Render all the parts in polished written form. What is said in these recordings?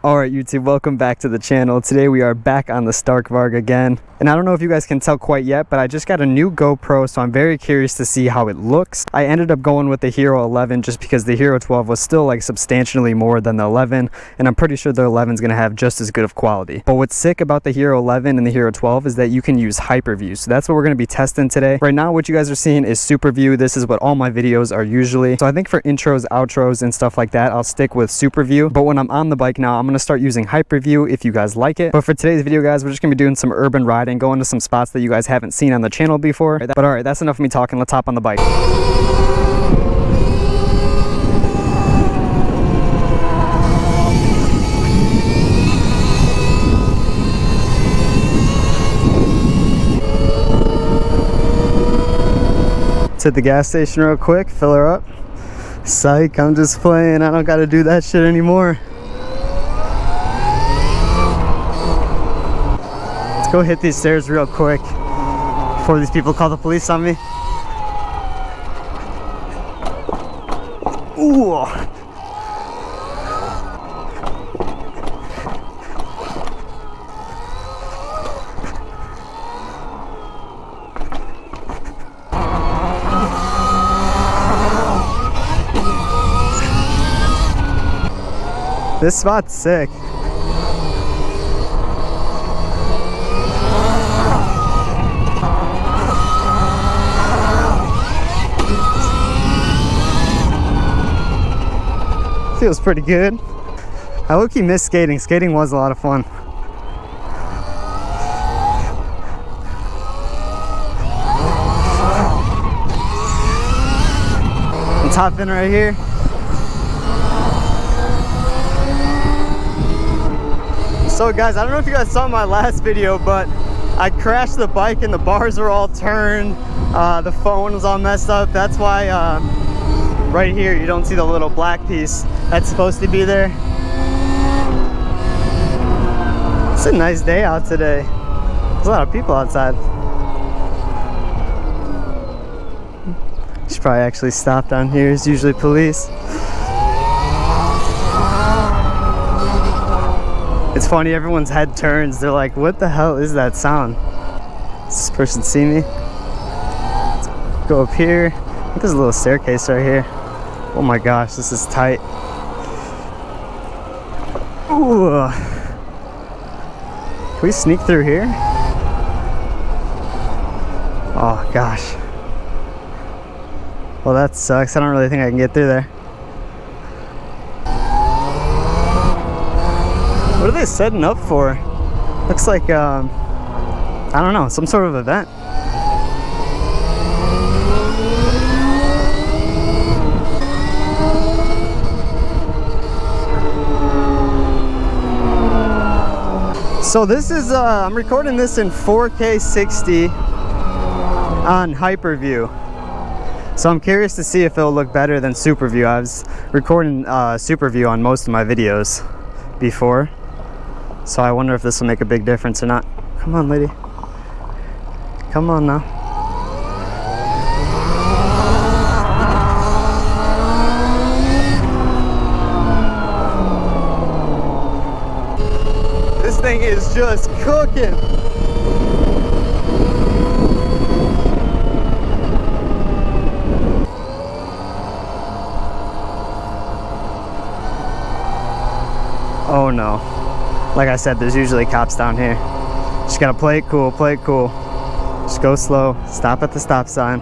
Alright YouTube, welcome back to the channel. Today we are back on the Stark Varg again. And I don't know if you guys can tell quite yet, but I just got a new GoPro, so I'm very curious to see how it looks. I ended up going with the Hero 11 just because the Hero 12 was still like substantially more than the 11, and I'm pretty sure the 11 is going to have just as good of quality. But what's sick about the Hero 11 and the Hero 12 is that you can use hyperview, so that's what we're going to be testing today. Right now what you guys are seeing is superview. This is what all my videos are usually. So I think for intros, outros, and stuff like that, I'll stick with superview. But when I'm on the bike now, I'm going to start using hyperview if you guys like it. But for today's video guys, we're just gonna be doing some urban riding, going to some spots that you guys haven't seen on the channel before. But alright, that's enough of me talking. Let's hop on the bike. Let's hit the gas station real quick, fill her up. Psych, I'm just playing. I don't gotta do that shit anymore. Go hit these stairs real quick before these people call the police on me. Ooh. This spot's sick. Feels pretty good. I low-key miss skating. Skating was a lot of fun. I'm top in right here. So guys, I don't know if you guys saw my last video, but I crashed the bike and the bars were all turned. The phone was all messed up. That's why right here you don't see the little black piece that's supposed to be there. It's a nice day out today. There's a lot of people outside. Should probably actually stop down here. There's usually police. It's funny, everyone's head turns. They're like, what the hell is that sound? Does this person see me? Let's go up here. I think there's a little staircase right here. Oh my gosh, this is tight. Ooh. Can we sneak through here? Oh gosh. Well, that sucks. I don't really think I can get through there. What are they setting up for? Looks like, I don't know, some sort of event. So this is, I'm recording this in 4K 60 on hyperview. So I'm curious to see if it'll look better than superview. I was recording superview on most of my videos before. So I wonder if this will make a big difference or not. Come on, lady. Come on now. This thing is just cooking. Oh no. Like I said, there's usually cops down here. Just gotta play it cool, play it cool. Just go slow, stop at the stop sign.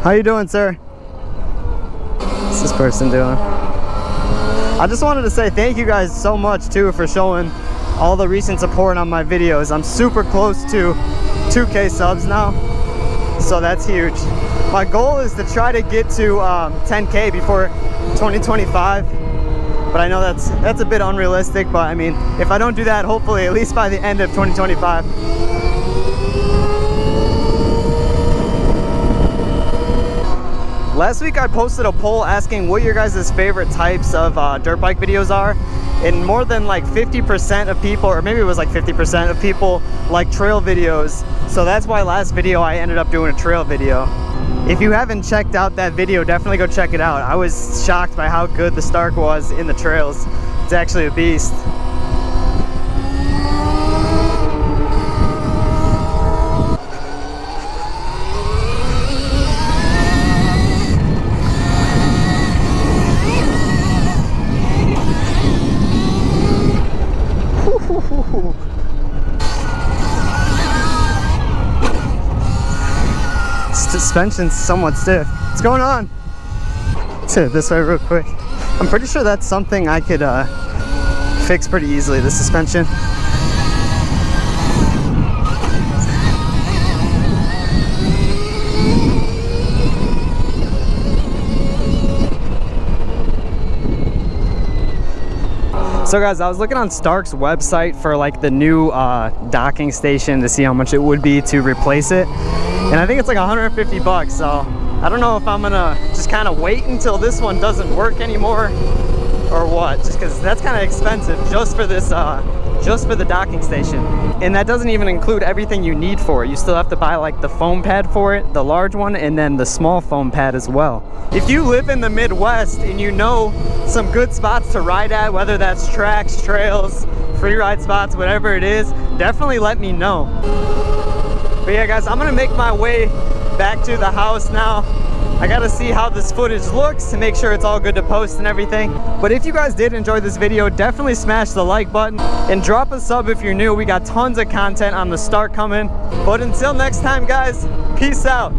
How you doing, sir? What's this person doing? I just wanted to say thank you guys so much too for showing all the recent support on my videos. I'm super close to 2K subs now, so that's huge. My goal is to try to get to 10K before 2025, but I know that's a bit unrealistic, but I mean, if I don't do that, hopefully at least by the end of 2025. Last week I posted a poll asking what your guys' favorite types of dirt bike videos are, and more than like 50% of people, or maybe it was like 50% of people, like trail videos. So that's why last video I ended up doing a trail video. If you haven't checked out that video, definitely go check it out. I was shocked by how good the Stark was in the trails. It's actually a beast. Suspension's somewhat stiff. What's going on? Let's hit it this way real quick. I'm pretty sure that's something I could fix pretty easily, the suspension. So guys, I was looking on Stark's website for like the new docking station to see how much it would be to replace it. And I think it's like 150 bucks, so I don't know if I'm gonna just kind of wait until this one doesn't work anymore or what, just because that's kind of expensive just for this, just for the docking station. And that doesn't even include everything you need for it. You still have to buy like the foam pad for it, the large one, and then the small foam pad as well. If you live in the Midwest and you know some good spots to ride at, whether that's tracks, trails, free ride spots, whatever it is, definitely let me know. But yeah guys, I'm gonna make my way back to the house now. I gotta see how this footage looks to make sure it's all good to post and everything. But if you guys did enjoy this video, definitely smash the like button and drop a sub if you're new. We got tons of content on the Stark coming. But until next time guys, peace out.